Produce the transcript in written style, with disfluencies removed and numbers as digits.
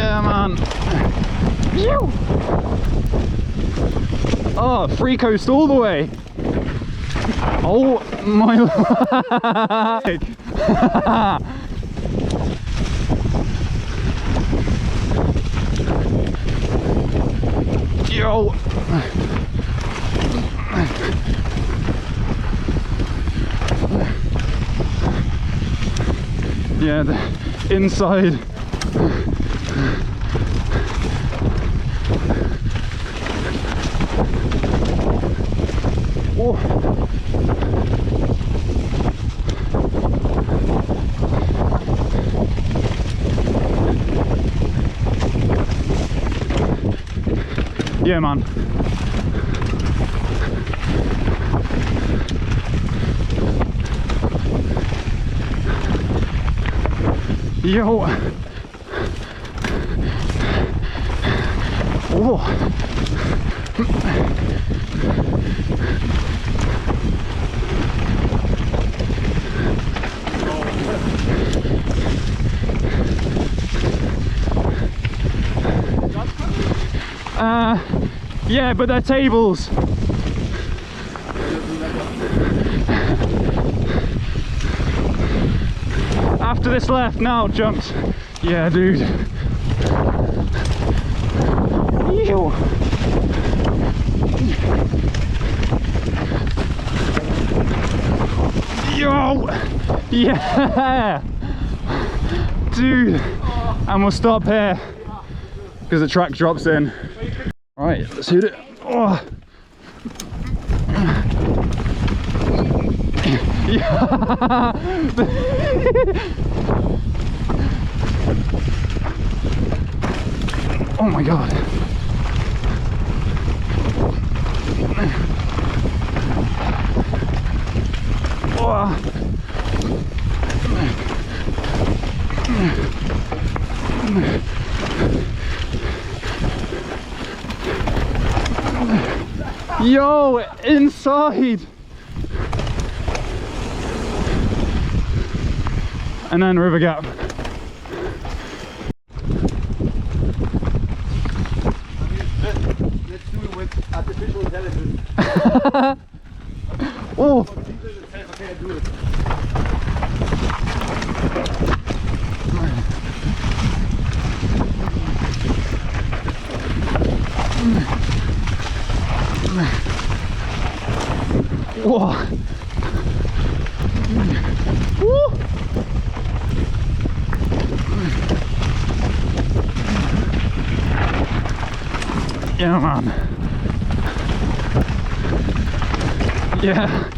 Yeah, man. Oh, free coast all the way. Oh my leg. Yo. Yeah, the inside. Oh. Yeah, man. Yo. Oh. Yeah, but they're tables. After this left, now jumps. Yeah, dude. Ew. Yo! Yeah! Dude! And we'll stop here because the track drops in. Right, let's hit it. Oh. Yeah. Oh my god. Oh. Yo, inside. And then river gap. Let's do it with artificial intelligence. Oh. Okay, do it. Whoa. Woo. Yeah, man. Yeah.